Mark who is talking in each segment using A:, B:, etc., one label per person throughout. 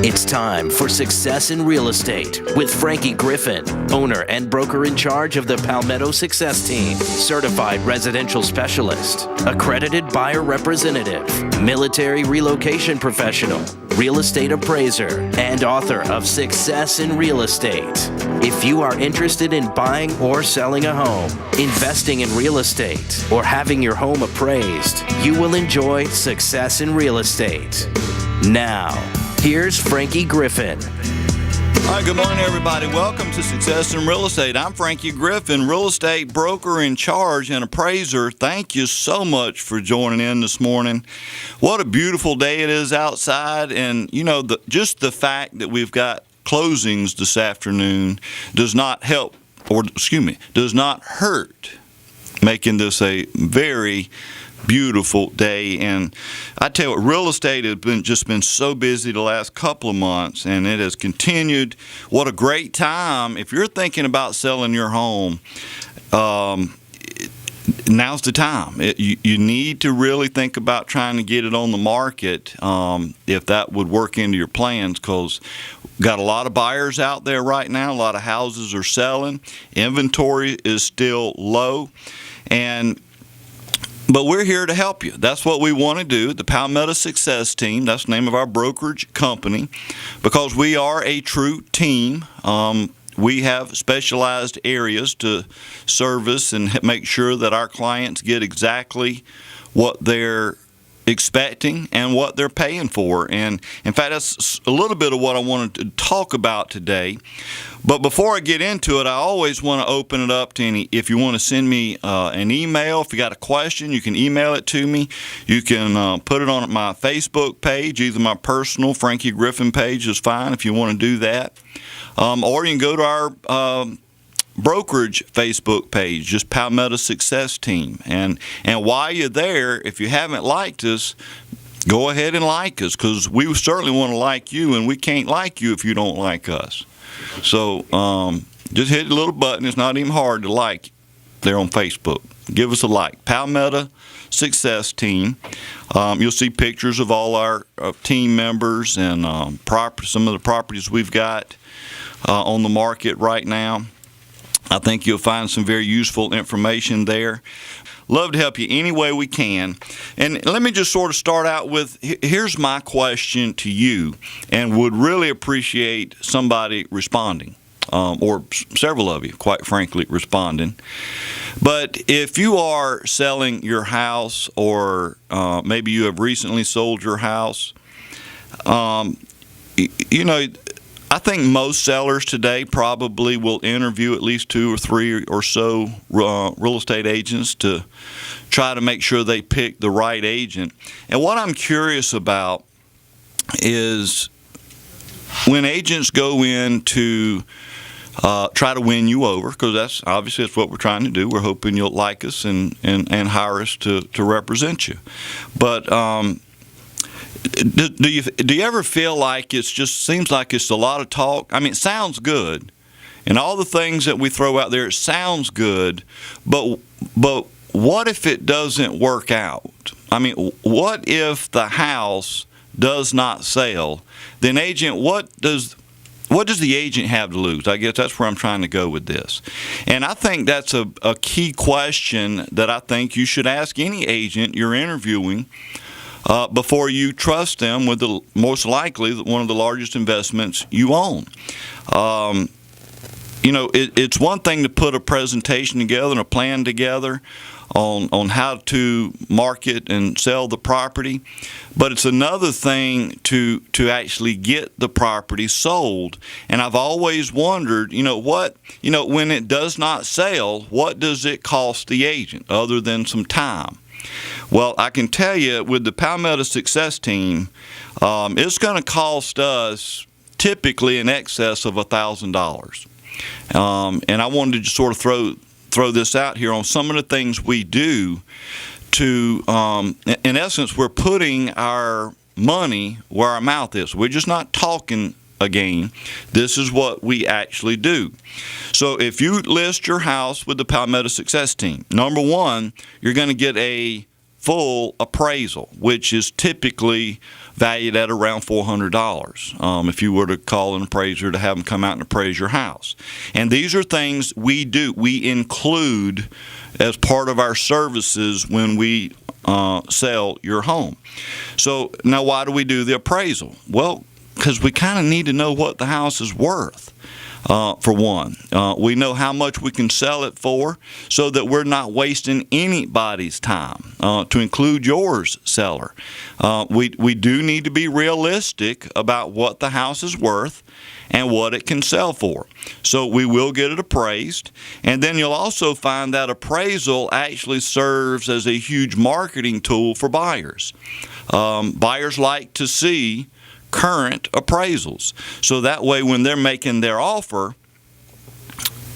A: It's time for Success in Real Estate with Frankie Griffin, owner and broker in charge of the Palmetto Success Team, certified residential specialist, accredited buyer representative, military relocation professional, real estate appraiser, and author of Success in Real Estate. If you are interested in buying or selling a home, investing in real estate, or having your home appraised, you will enjoy Success in Real Estate. Now, here's Frankie Griffin.
B: All right, good morning, everybody. Welcome to Success in Real Estate. I'm Frankie Griffin, real estate broker in charge and appraiser. Thank you so much for joining in this morning. What a beautiful day it is outside, and just the fact that we've got closings this afternoon does not hurt making this a very beautiful day. And I tell you what, real estate has been so busy the last couple of months, and it has continued. What a great time. If you're thinking about selling your home, now's the time. You need to really think about trying to get it on the market, if that would work into your plans, because got a lot of buyers out there right now. A lot of houses are selling. Inventory is still low, but we're here to help you. That's what we want to do. The Palmetto Success Team, that's the name of our brokerage company, because we are a true team. We have specialized areas to service and make sure that our clients get exactly what they're expecting and what they're paying for. And in fact, that's a little bit of what I wanted to talk about today. But before I get into it, I always want to open it up to if you want to send me an email. If you got a question, you can email it to me. You can put it on my Facebook page. Either my personal Frankie Griffin page is fine if you want to do that. Or you can go to our brokerage Facebook page, just Palmetto Success Team. And while you're there, if you haven't liked us, go ahead and like us, because we certainly want to like you, and we can't like you if you don't like us. So just hit the little button. It's not even hard to like there on Facebook. Give us a like. Palmetto Success Team. You'll see pictures of all our team members and some of the properties we've got on the market right now. I think you'll find some very useful information there. Love to help you any way we can. And let me just sort of start out with, here's my question to you, and would really appreciate somebody responding, or several of you, quite frankly, responding. But if you are selling your house, or maybe you have recently sold your house, I think most sellers today probably will interview at least 2 or 3 or so real estate agents to try to make sure they pick the right agent. And what I'm curious about is when agents go in to try to win you over, because that's what we're trying to do. We're hoping you'll like us and hire us to represent you. But do you ever feel like it just seems like it's a lot of talk? I mean, it sounds good, and all the things that we throw out there, it sounds good, but what if it doesn't work out? I mean, what if the house does not sell? Then agent, what does the agent have to lose? I guess that's where I'm trying to go with this. And I think that's a key question that I think you should ask any agent you're interviewing before you trust them with most likely one of the largest investments you own. It's one thing to put a presentation together and a plan together on how to market and sell the property, but it's another thing to actually get the property sold. And I've always wondered, when it does not sell, what does it cost the agent other than some time? Well, I can tell you with the Palmetto Success Team, it's going to cost us typically in excess of $1,000. And I wanted to just sort of throw this out here on some of the things we do to, in essence, we're putting our money where our mouth is. We're just not talking a game. This is what we actually do. So if you list your house with the Palmetto Success Team, number one, you're going to get a full appraisal, which is typically valued at around $400 if you were to call an appraiser to have them come out and appraise your house. And these are things we do. We include as part of our services when we sell your home. So now why do we do the appraisal? Well, because we kind of need to know what the house is worth. For one, we know how much we can sell it for so that we're not wasting anybody's time, to include yours, seller. We do need to be realistic about what the house is worth and what it can sell for. So we will get it appraised, and then you'll also find that appraisal actually serves as a huge marketing tool for buyers. Buyers like to see current appraisals. So that way when they're making their offer,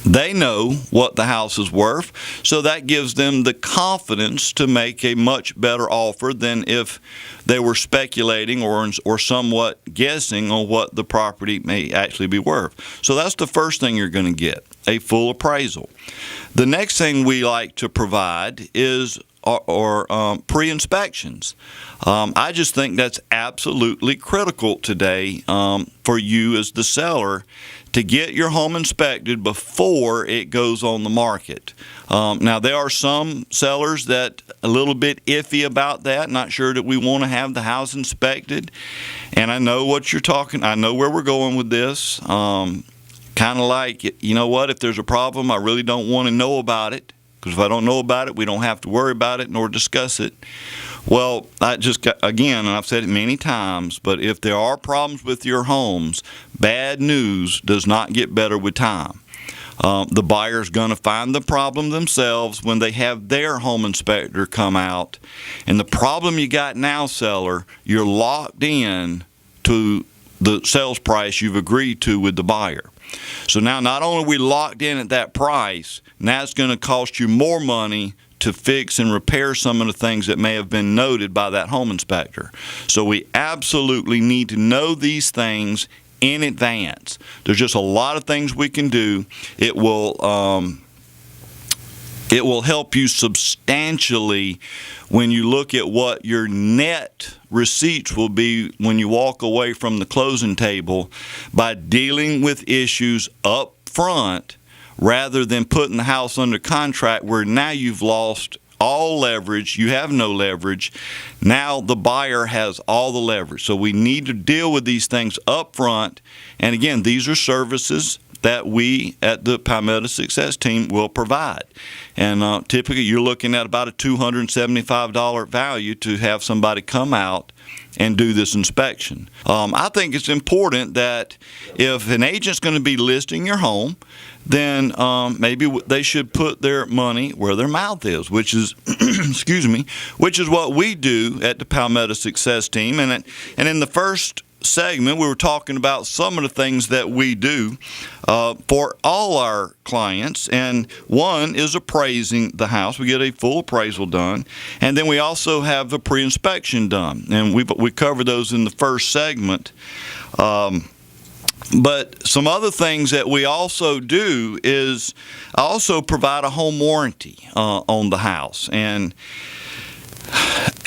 B: they know what the house is worth. So that gives them the confidence to make a much better offer than if they were speculating or somewhat guessing on what the property may actually be worth. So that's the first thing you're going to get, a full appraisal. The next thing we like to provide is pre-inspections. I just think that's absolutely critical today for you as the seller to get your home inspected before it goes on the market. Now, there are some sellers that a little bit iffy about that, not sure that we want to have the house inspected. And I know what you're talking, I know where we're going with this. Kind of like, you know what, if there's a problem, I really don't want to know about it. Because if I don't know about it, we don't have to worry about it nor discuss it. Well, again, and I've said it many times, but if there are problems with your homes, bad news does not get better with time. The buyer's going to find the problem themselves when they have their home inspector come out. And the problem you got now, seller, you're locked in to the sales price you've agreed to with the buyer. So now not only are we locked in at that price, now it's going to cost you more money to fix and repair some of the things that may have been noted by that home inspector. So we absolutely need to know these things in advance. There's just a lot of things we can do. It will help you substantially when you look at what your net receipts will be when you walk away from the closing table by dealing with issues up front rather than putting the house under contract where now you've lost all leverage, you have no leverage. Now the buyer has all the leverage. So we need to deal with these things up front. And again, these are services that we at the Palmetto Success Team will provide. And typically you're looking at about a $275 value to have somebody come out and do this inspection. I think it's important that if an agent's going to be listing your home, then maybe they should put their money where their mouth is, which is, excuse me, which is what we do at the Palmetto Success Team. And in the first segment, we were talking about some of the things that we do for all our clients, and one is appraising the house. We get a full appraisal done, and then we also have a pre-inspection done, and we covered those in the first segment. But some other things that we also do is I also provide a home warranty on the house. And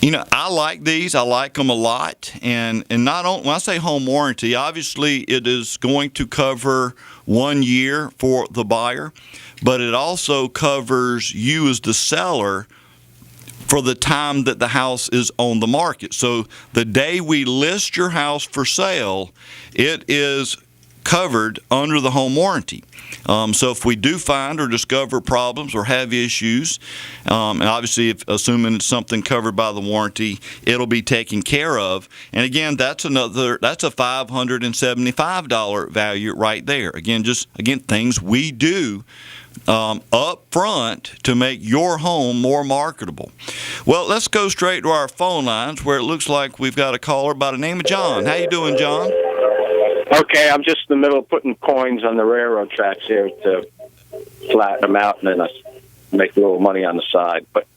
B: you know, I like these. I like them a lot. And not only, when I say home warranty, obviously it is going to cover 1 year for the buyer, but it also covers you as the seller for the time that the house is on the market. So the day we list your house for sale, it is covered under the home warranty. So if we do find or discover problems or have issues, and obviously assuming it's something covered by the warranty, it'll be taken care of. And again, that's a $575 value right there. Again, things we do up front to make your home more marketable. Well, let's go straight to our phone lines where it looks like we've got a caller by the name of John. How you doing, John?
C: Okay, I'm just in the middle of putting coins on the railroad tracks here to flatten them out, and then I make a little money on the side. But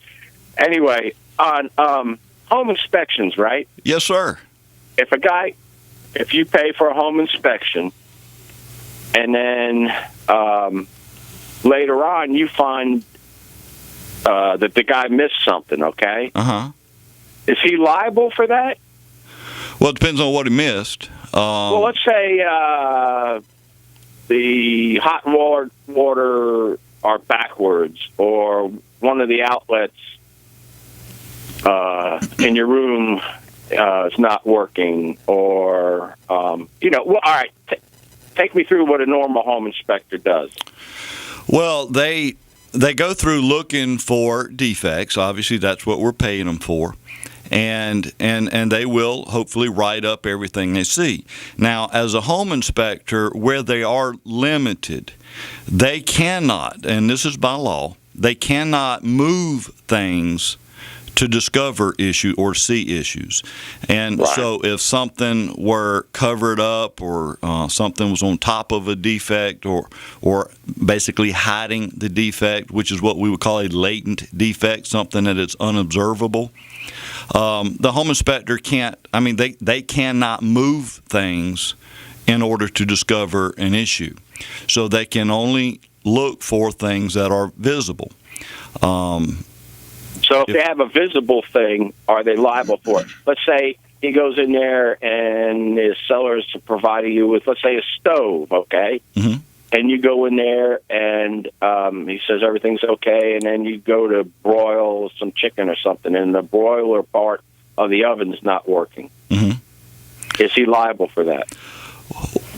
C: anyway, on home inspections, right?
B: Yes, sir.
C: If you pay for a home inspection, and then later on you find that the guy missed something, okay?
B: Uh-huh.
C: Is he liable for that?
B: Well, it depends on what he missed.
C: Well, let's say the hot and water are backwards, or one of the outlets in your room is not working, or well, all right. Take me through what a normal home inspector does.
B: Well, they go through looking for defects. Obviously, that's what we're paying them for. And they will hopefully write up everything they see. Now, as a home inspector, where they are limited, they cannot, and this is by law, they cannot move things to discover issue or see issues. And
C: right.
B: So if something were covered up, or something was on top of a defect, or basically hiding the defect, which is what we would call a latent defect, something that is unobservable, the home inspector can't, they cannot move things in order to discover an issue. So they can only look for things that are visible.
C: So if they have a visible thing, are they liable for it? Let's say he goes in there and his seller is providing you with, let's say, a stove, okay?
B: Mm-hmm.
C: And you go in there and he says everything's okay, and then you go to broil some chicken or something, and the broiler part of the oven's not working.
B: Mm-hmm.
C: Is he liable for that?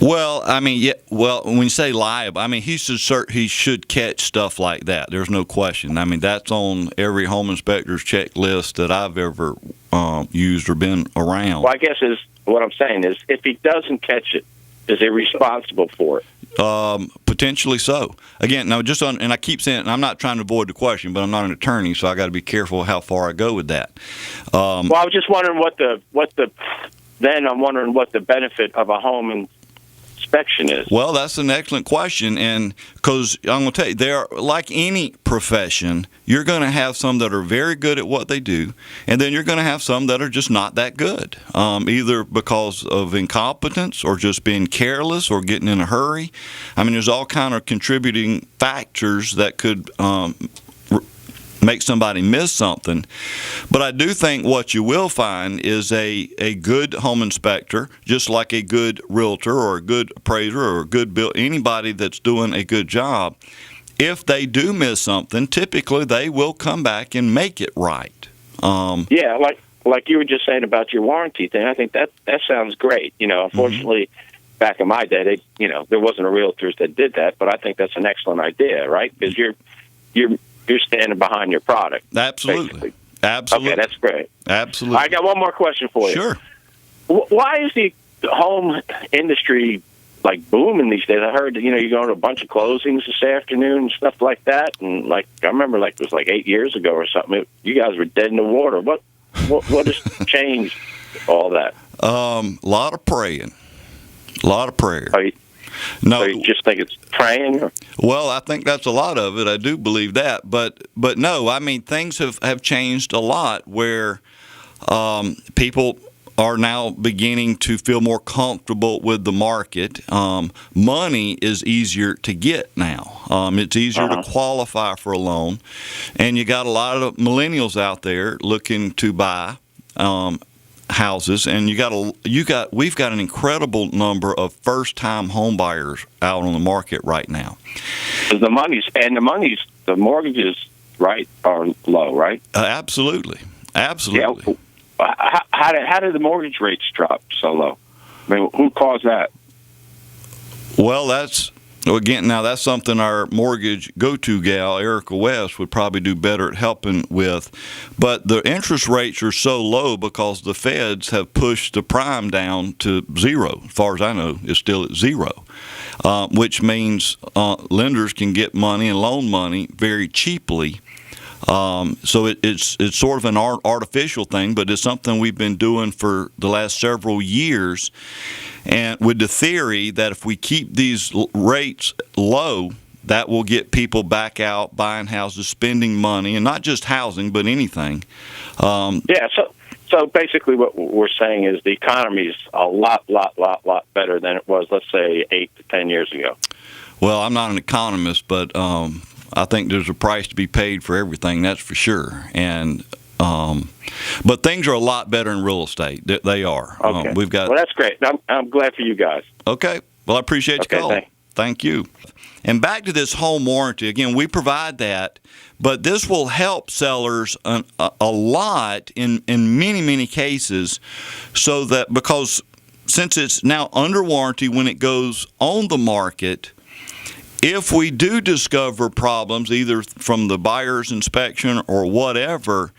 B: Well, yeah. Well, when you say liable, he should catch stuff like that. There's no question. That's on every home inspector's checklist that I've ever used or been around.
C: Well, I guess what I'm saying is, if he doesn't catch it, is he responsible for it?
B: Potentially so. Again, now and I keep saying, and I'm not trying to avoid the question, but I'm not an attorney, so I got to be careful how far I go with that.
C: Well, I was just wondering what the benefit of a home inspection is.
B: Well, that's an excellent question, and because I'm going to tell you, they are like any profession. You're going to have some that are very good at what they do, and then you're going to have some that are just not that good, either because of incompetence or just being careless or getting in a hurry. There's all kind of contributing factors that could make somebody miss something. But I do think what you will find is a good home inspector, just like a good realtor or a good appraiser or a good anybody that's doing a good job. If they do miss something, typically they will come back and make it right.
C: Yeah, like you were just saying about your warranty thing. I think that sounds great. Unfortunately, back in my day, there wasn't a realtors that did that, but I think that's an excellent idea, right? Because you're standing behind your product.
B: Absolutely.
C: Basically.
B: Absolutely.
C: Okay, that's great.
B: Absolutely.
C: I got one more question for you.
B: Sure.
C: Why is the home industry booming these days? I heard you're going to a bunch of closings this afternoon and stuff like that, and I remember it was 8 years ago or something. You guys were dead in the water. What has changed all that?
B: A lot of praying. A lot of prayer.
C: No, so you just think it's praying? Or?
B: Well, I think that's a lot of it. I do believe that, but no. Things have changed a lot where people are now beginning to feel more comfortable with the market. Money is easier to get now. It's easier to qualify for a loan, and you got a lot of millennials out there looking to buy houses, and we've got an incredible number of first-time home buyers out on the market right now.
C: The mortgages, right, are low, right?
B: Absolutely.
C: Yeah. How did the mortgage rates drop so low? Who caused that?
B: Well, that's something our mortgage go-to gal, Erica West, would probably do better at helping with. But the interest rates are so low because the feds have pushed the prime down to zero. As far as I know, it's still at zero, which means lenders can get money and loan money very cheaply. So it's sort of an artificial thing, but it's something we've been doing for the last several years, and with the theory that if we keep these rates low, that will get people back out buying houses, spending money, and not just housing, but anything.
C: So basically what we're saying is the economy is a lot better than it was, let's say, 8 to 10 years ago.
B: Well, I'm not an economist, but I think there's a price to be paid for everything, that's for sure. And But things are a lot better in real estate. They are.
C: Okay.
B: We've got.
C: Well, that's great. I'm glad for you guys.
B: Okay. Well, I appreciate you calling. Thank you. And back to this home warranty. Again, we provide that, but this will help sellers a lot in many, many cases, so that because since it's now under warranty when it goes on the market, if we do discover problems either from the buyer's inspection or whatever,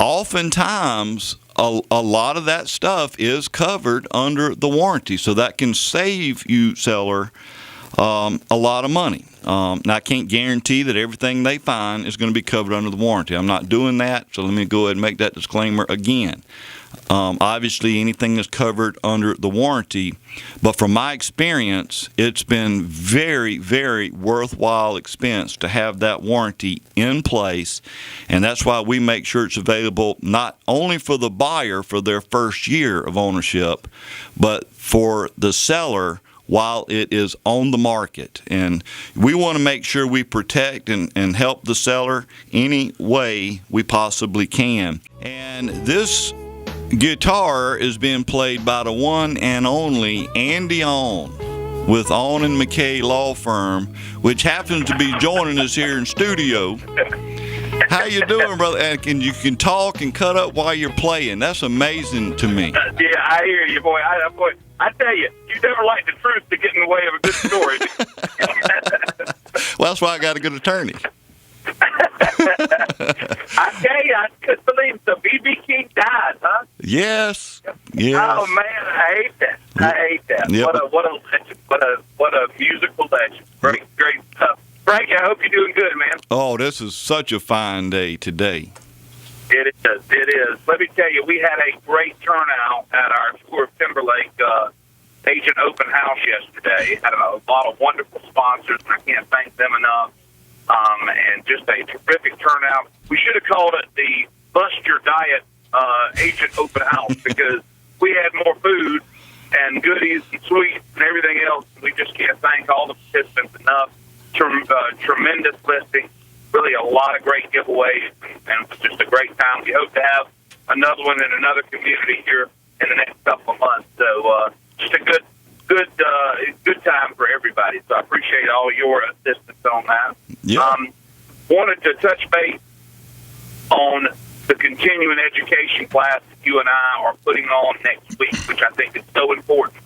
B: oftentimes a lot of that stuff is covered under the warranty. So that can save you, seller, a lot of money. Now, I can't guarantee that everything they find is going to be covered under the warranty. I'm not doing that, so let me go ahead and make that disclaimer again. Obviously, anything is covered under the warranty, but from my experience, it's been very, very worthwhile expense to have that warranty in place, and that's why we make sure it's available not only for the buyer for their first year of ownership, but for the seller while it is on the market. And we want to make sure we protect and help the seller any way we possibly can. And this guitar is being played by the one and only Andy On with On and McKay Law Firm, which happens to be joining us here in studio. How you doing, brother? And you can talk and cut up while you're playing. That's amazing to me.
D: Yeah, I hear you, boy. I tell you, you never like the truth to get in the way of a good story.
B: Well, that's why I got a good attorney.
D: I tell you, I couldn't believe the B.B. King died, huh?
B: Yes. Yes.
D: Oh man, I hate that. I hate that.
B: Yep.
D: What a legend. What a musical legend. Great stuff. Frankie, I hope you're doing good, man.
B: Oh, this is such a fine day today.
D: It is. It is. Let me tell you, we had a great turnout at our Tour of Timberlake agent open house yesterday. Had a lot of wonderful sponsors, and I can't thank them enough. And just a terrific turnout. We should have called it the Bust Your Diet agent open house because we had more food and goodies and sweets and everything else. We just can't thank all the participants enough. Tremendous listing. Really a lot of great giveaways, and it was just a great time. We hope to have another one in another community here in the next couple of months. So just a good time for everybody. So I appreciate all your assistance on that.
B: Yeah.
D: Wanted to touch base on the continuing education class that you and I are putting on next week, which I think is so important.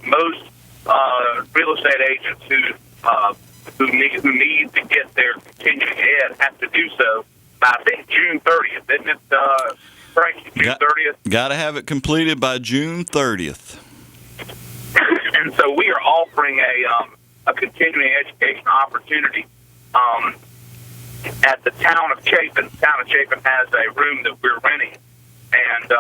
D: Most real estate agents who need to get their continuing ed have to do so by, I think, June 30th, isn't it, Frank? June 30th?
B: Got to have it completed by June 30th.
D: And so we are offering a continuing education opportunity at the town of Chapin. The town of Chapin has a room that we're renting, and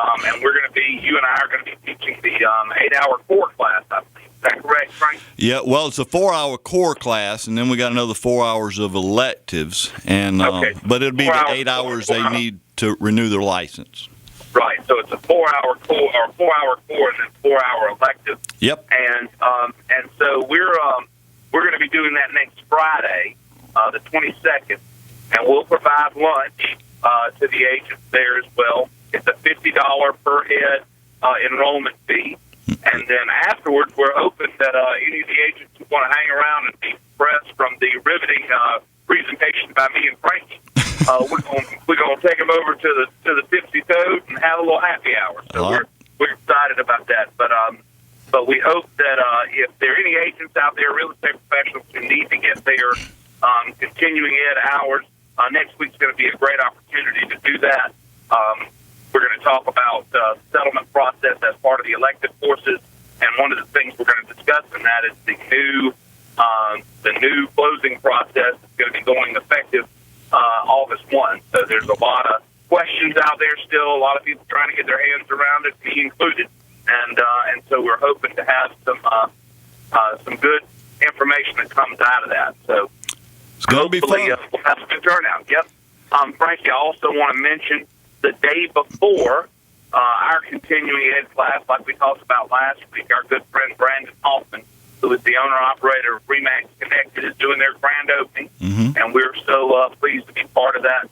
D: we're going to be, you and I are going to be teaching the 8-hour core class, I think. Is that correct, Frank?
B: Yeah, well, it's a 4-hour core class, and then we got another 4 hours of electives, and
D: okay.
B: But it'll be the 8 hours they need to renew their license.
D: Right, so it's a 4-hour core, or 4-hour core, and then 4-hour elective.
B: Yep.
D: And so we're going to be doing that next Friday, the 22nd, and we'll provide lunch to the agents there as well. It's a $50 per head enrollment fee. And then afterwards, we're hoping that any of the agents who want to hang around and be impressed from the riveting presentation by me and Frankie, we're going to take them over to the Tipsy Toad and have a little happy hour. So we're excited about that. But we hope that if there are any agents out there, real estate professionals who need to get their continuing ed hours, next week's going to be a great opportunity to do that. We're going to talk about the settlement process as part of the elective courses, and one of the things we're going to discuss in that is the new closing process is going to be going effective August 1. So there's a lot of questions out there still, a lot of people trying to get their hands around it, me included, and so we're hoping to have some good information that comes out of that. So
B: it's going to be fun.
D: We'll have a good turnout. Yep. Frankie, I also want to mention the day before our continuing ed class, like we talked about last week, our good friend Brandon Hoffman, who is the owner-operator of Remax Connected, is doing their grand opening, and we're so pleased to be part of that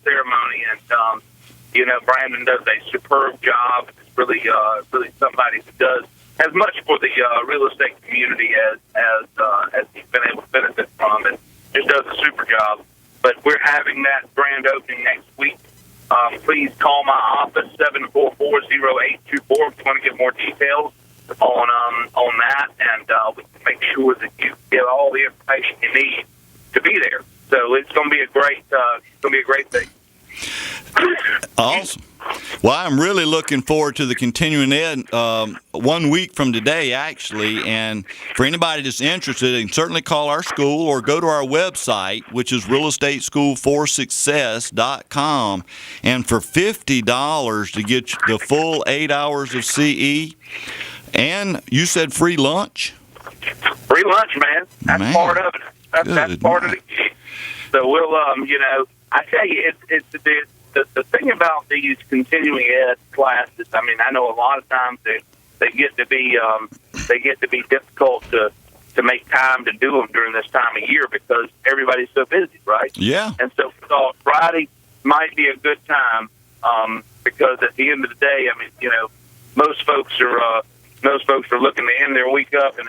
D: ceremony. And Brandon does a superb job. It's really somebody who does as much for the real estate community as he's been able to benefit from, and just does a super job. But we're having that grand opening next week. Please call my office, 744-0824, if you want to get more details on that, and we can make sure that you get all the information you need to be there. So it's going to be a great thing.
B: Awesome. Well, I'm really looking forward to the continuing ed 1 week from today, actually. And for anybody that's interested, they can certainly call our school or go to our website, which is realestateschoolforsuccess.com. And for $50 to get the full 8 hours of CE, and you said free lunch?
D: Free lunch, man. That's part of it. That's part of it. So we'll, I tell you, it's the thing about these continuing ed classes. I mean, I know a lot of times they get to be difficult to make time to do them during this time of year because everybody's so busy, right?
B: Yeah.
D: And so Friday might be a good time because at the end of the day, I mean, most folks are looking to end their week up, and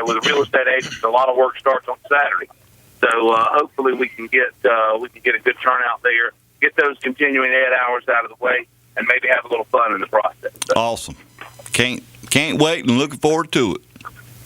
D: with a real estate agent, a lot of work starts on Saturday. So hopefully we can get a good turnout there, get those continuing ed hours out of the way, and maybe have a little fun in the process. So,
B: awesome. Can't wait and looking forward to it.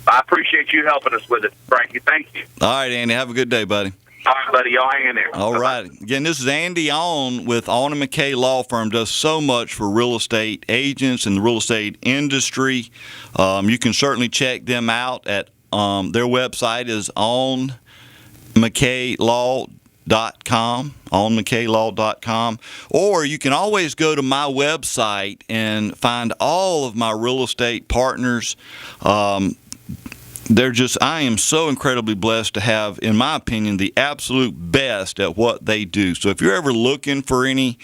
D: I appreciate you helping us with it, Frankie. Thank you.
B: All right, Andy. Have a good day, buddy.
D: All right, buddy. Y'all hang in there.
B: All right. Again, this is Andy Awn with Awn & McKay Law Firm. Does so much for real estate agents and the real estate industry. You can certainly check them out at their website is ownmckaylaw.com, ownmckaylaw.com, or you can always go to my website and find all of my real estate partners. I am so incredibly blessed to have, in my opinion, the absolute best at what they do. So if you're ever looking for any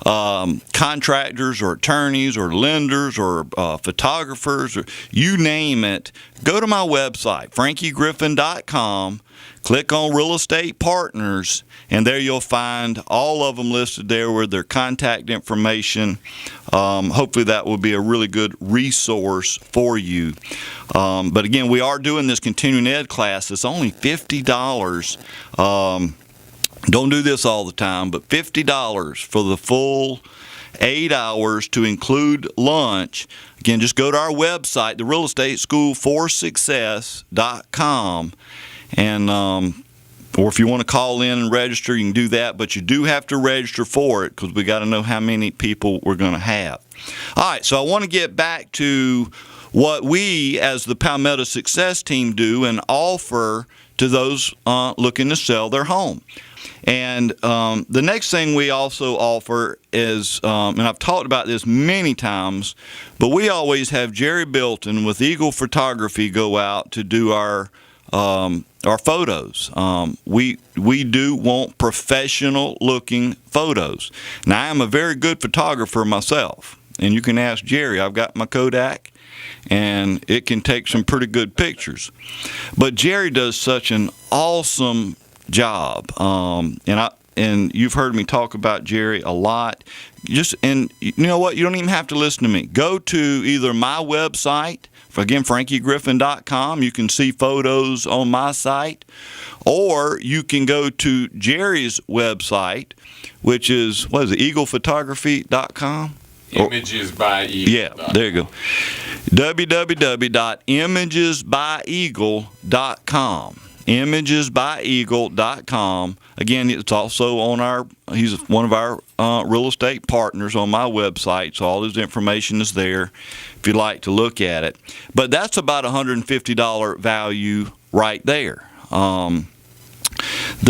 B: contractors or attorneys or lenders or photographers, or you name it, go to my website, frankiegriffin.com, click on Real Estate Partners, and there you'll find all of them listed there with their contact information. Hopefully that will be a really good resource for you. But again, we are doing this continuing ed class. It's only $50. Don't do this all the time, but $50 for the full 8 hours to include lunch. Again, just go to our website, the Real Estate School for Success.com, and or if you want to call in and register, you can do that, but you do have to register for it because we got to know how many people we're going to have. All right, so I want to get back to what we as the Palmetto Success Team do and offer to those looking to sell their home. And the next thing we also offer is, and I've talked about this many times, but we always have Jerry Bilton with Eagle Photography go out to do our photos. We do want professional looking photos. Now, I am a very good photographer myself, and you can ask Jerry. I've got my Kodak, and it can take some pretty good pictures. But Jerry does such an awesome job, and you've heard me talk about Jerry a lot. And you know what? You don't even have to listen to me. Go to either my website, again, frankiegriffin.com. You can see photos on my site, or you can go to Jerry's website, which is, eaglephotography.com?
E: Images by Eagle.
B: Yeah, there you go. www.imagesbyeagle.com. imagesbyeagle.com. Again, it's also he's one of our real estate partners on my website, so all his information is there if you'd like to look at it. But that's about $150 value right there. The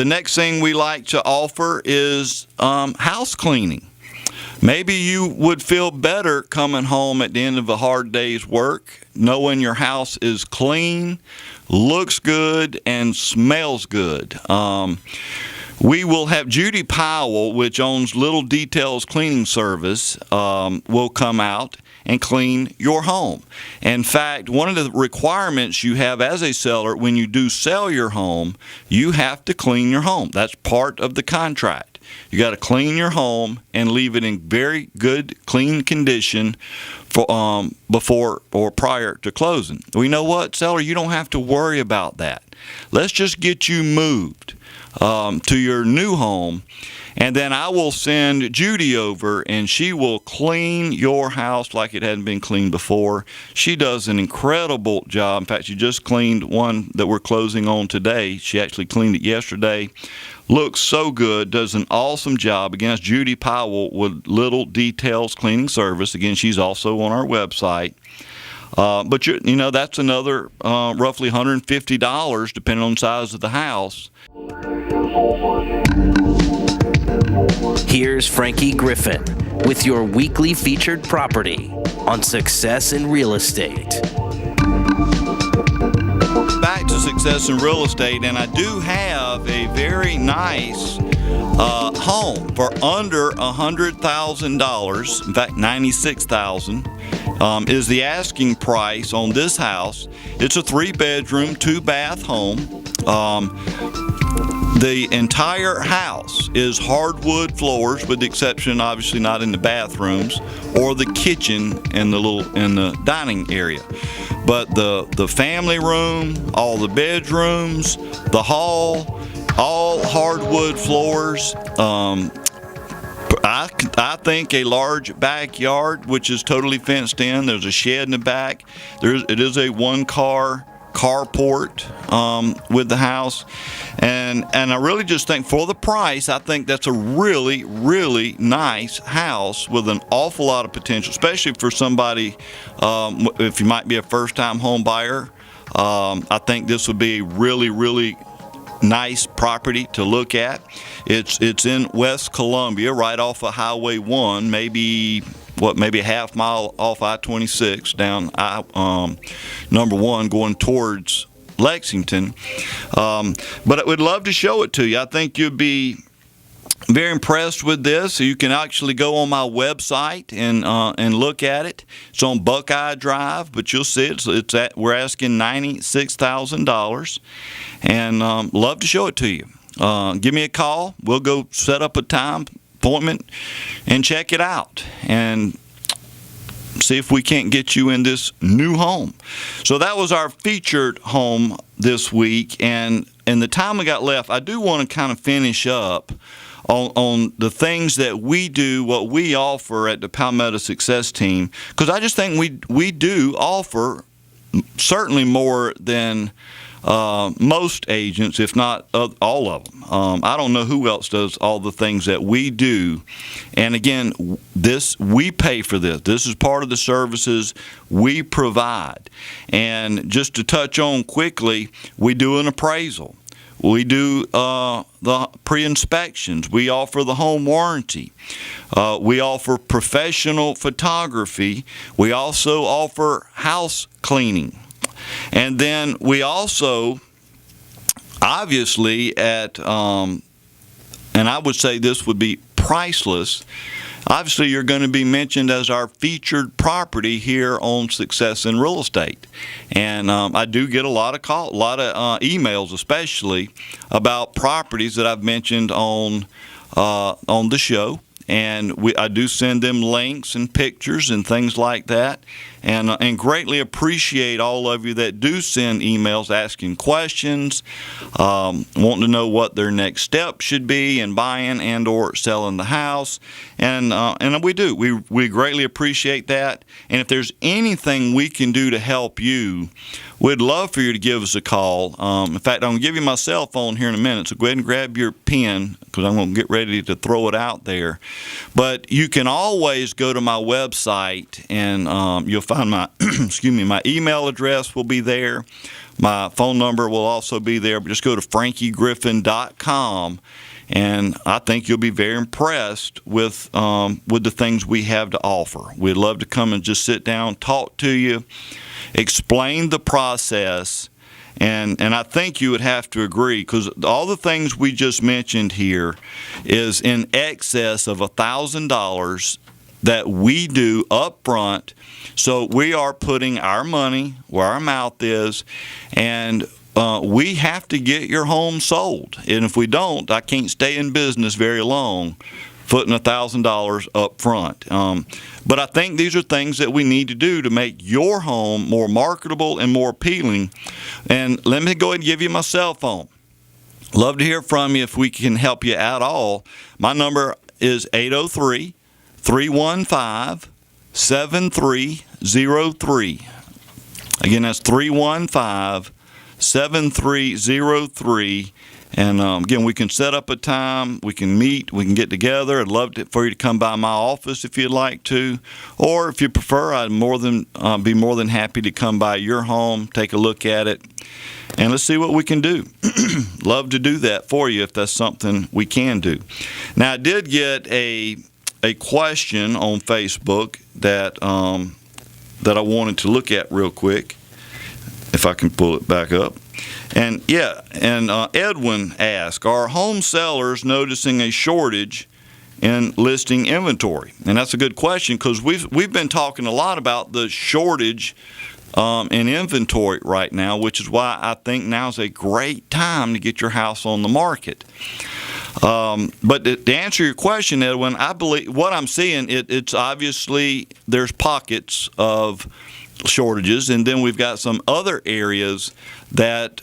B: next thing we like to offer is house cleaning. Maybe you would feel better coming home at the end of a hard day's work, knowing your house is clean, looks good, and smells good. We will have Judy Powell, which owns Little Details Cleaning Service, will come out and clean your home. In fact, one of the requirements you have as a seller when you do sell your home, you have to clean your home. That's part of the contract. You got to clean your home and leave it in very good, clean condition for, before or prior to closing. Well, you know what, seller? You don't have to worry about that. Let's just get you moved to your new home, and then I will send Judy over, and she will clean your house like it hadn't been cleaned before. She does an incredible job. In fact, she just cleaned one that we're closing on today. She actually cleaned it yesterday. Looks so good, does an awesome job. Again, it's Judy Powell with Little Details Cleaning Service. Again, she's also on our website. But you know, that's another roughly $150 depending on the size of the house.
A: Here's Frankie Griffin with your weekly featured property on Success in Real Estate.
B: Back to Success in Real Estate, and I do have a very nice home for under $100,000. In fact, $96,000 is the asking price on this house. It's a 3-bedroom, 2-bath home. The entire house is hardwood floors, with the exception, obviously, not in the bathrooms or the kitchen and the dining area. But the family room, all the bedrooms, the hall, all hardwood floors. I think a large backyard, which is totally fenced in. There's a shed in the back. It is a 1-car carport with the house, and I really just think for the price, I think that's a really, really nice house with an awful lot of potential, especially for somebody if you might be a first-time home buyer. I think this would be a really, really nice property to look at. It's in West Columbia, right off of Highway 1, maybe a half mile off I-26 down number 1 going towards Lexington. But I would love to show it to you. I think you'd be very impressed with this. So you can actually go on my website and look at it. It's on Buckeye Drive, but you'll see we're asking $96,000, and love to show it to you. Give me a call. We'll go set up a time appointment and check it out and see if we can't get you in this new home. So that was our featured home this week, and in the time we got left, I do want to kind of finish up on the things that we do, what we offer at the Palmetto Success Team, because I just think we do offer certainly more than most agents, if not all of them. I don't know who else does all the things that we do. And again, we pay for this. This is part of the services we provide. And just to touch on quickly, we do an appraisal. We do the pre-inspections. We offer the home warranty. We offer professional photography. We also offer house cleaning. And then we also, obviously, and I would say this would be priceless, obviously you're going to be mentioned as our featured property here on Success in Real Estate. And I do get a lot of emails, especially about properties that I've mentioned on the show. And I do send them links and pictures and things like that, and greatly appreciate all of you that do send emails asking questions, wanting to know what their next step should be in buying and or selling the house, and we do. We greatly appreciate that. And if there's anything we can do to help you, we'd love for you to give us a call. In fact, I'm going to give you my cell phone here in a minute, so go ahead and grab your pen because I'm going to get ready to throw it out there. But you can always go to my website, and you'll find my my email address will be there. My phone number will also be there. But just go to frankiegriffin.com, and I think you'll be very impressed with the things we have to offer. We'd love to come and just sit down, talk to you, explain the process, And I think you would have to agree, because all the things we just mentioned here is in excess of $1,000 that we do up front. So we are putting our money where our mouth is, and we have to get your home sold. And if we don't, I can't stay in business very long putting $1,000 up front. But I think these are things that we need to do to make your home more marketable and more appealing. And let me go ahead and give you my cell phone. Love to hear from you if we can help you at all. My number is 803-315-7303. Again, that's 315-7303. And again, we can set up a time, we can meet, we can get together. I'd love for you to come by my office if you'd like to. Or if you prefer, I'd be more than happy to come by your home, take a look at it, and let's see what we can do. Love to do that for you if that's something we can do. Now, I did get a question on Facebook that I wanted to look at real quick, if I can pull it back up. And Edwin asked, are home sellers noticing a shortage in listing inventory? And that's a good question, because we've been talking a lot about the shortage in inventory right now, which is why I think now's a great time to get your house on the market. But to answer your question, Edwin, I believe what I'm seeing, it's obviously there's pockets of shortages, and then we've got some other areas that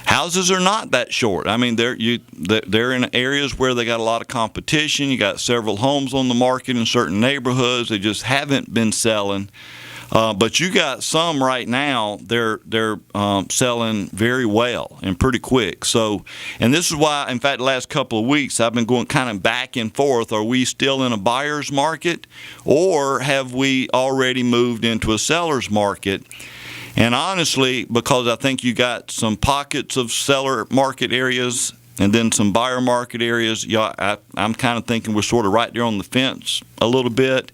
B: houses are not that short. I mean, they're in areas where they got a lot of competition. You got several homes on the market in certain neighborhoods. They just haven't been selling. But you got some right now, they're selling very well and pretty quick. So, and this is why, in fact, the last couple of weeks, I've been going kind of back and forth. Are we still in a buyer's market, or have we already moved into a seller's market? And honestly, because I think you got some pockets of seller market areas and then some buyer market areas, I'm kind of thinking we're sort of right there on the fence a little bit.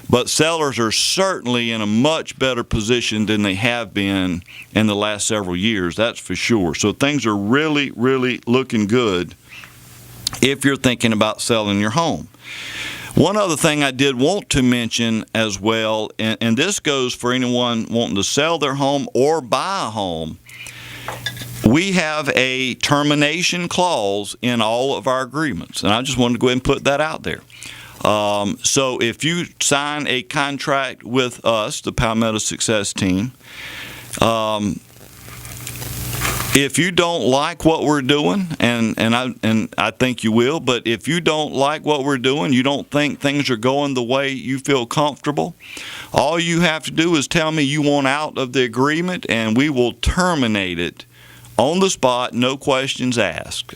B: But sellers are certainly in a much better position than they have been in the last several years, that's for sure. So things are really, really looking good if you're thinking about selling your home. One other thing I did want to mention as well, and this goes for anyone wanting to sell their home or buy a home, we have a termination clause in all of our agreements, and I just wanted to go ahead and put that out there. So if you sign a contract with us, the Palmetto Success Team, if you don't like what we're doing, and I think you will, but if you don't like what we're doing, you don't think things are going the way you feel comfortable, all you have to do is tell me you want out of the agreement, and we will terminate it on the spot, no questions asked.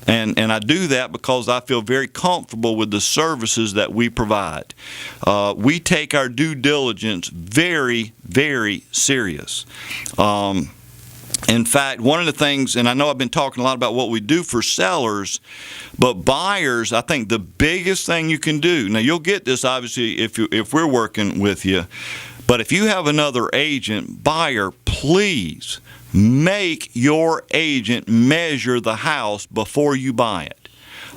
B: And I do that because I feel very comfortable with the services that we provide. We take our due diligence very, very serious. In fact, one of the things, and I know I've been talking a lot about what we do for sellers, but buyers, I think the biggest thing you can do, now you'll get this obviously if we're working with you, but if you have another agent, buyer, please make your agent measure the house before you buy it.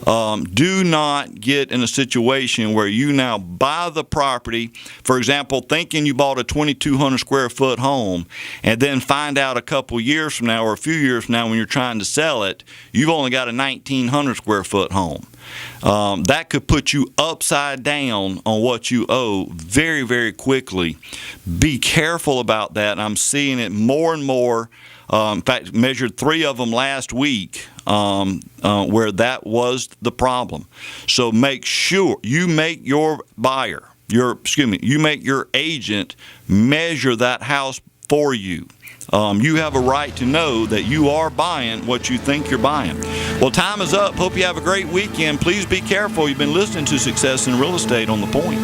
B: Do not get in a situation where you now buy the property, for example, thinking you bought a 2,200 square foot home, and then find out a couple years from now or a few years from now when you're trying to sell it, you've only got a 1,900 square foot home. That could put you upside down on what you owe very, very quickly. Be careful about that. I'm seeing it more and more. In fact, measured 3 of them last week where that was the problem. So make sure you make your buyer, you make your agent measure that house for you. You have a right to know that you are buying what you think you're buying. Well, time is up. Hope you have a great weekend. Please be careful. You've been listening to Success in Real Estate on the Point.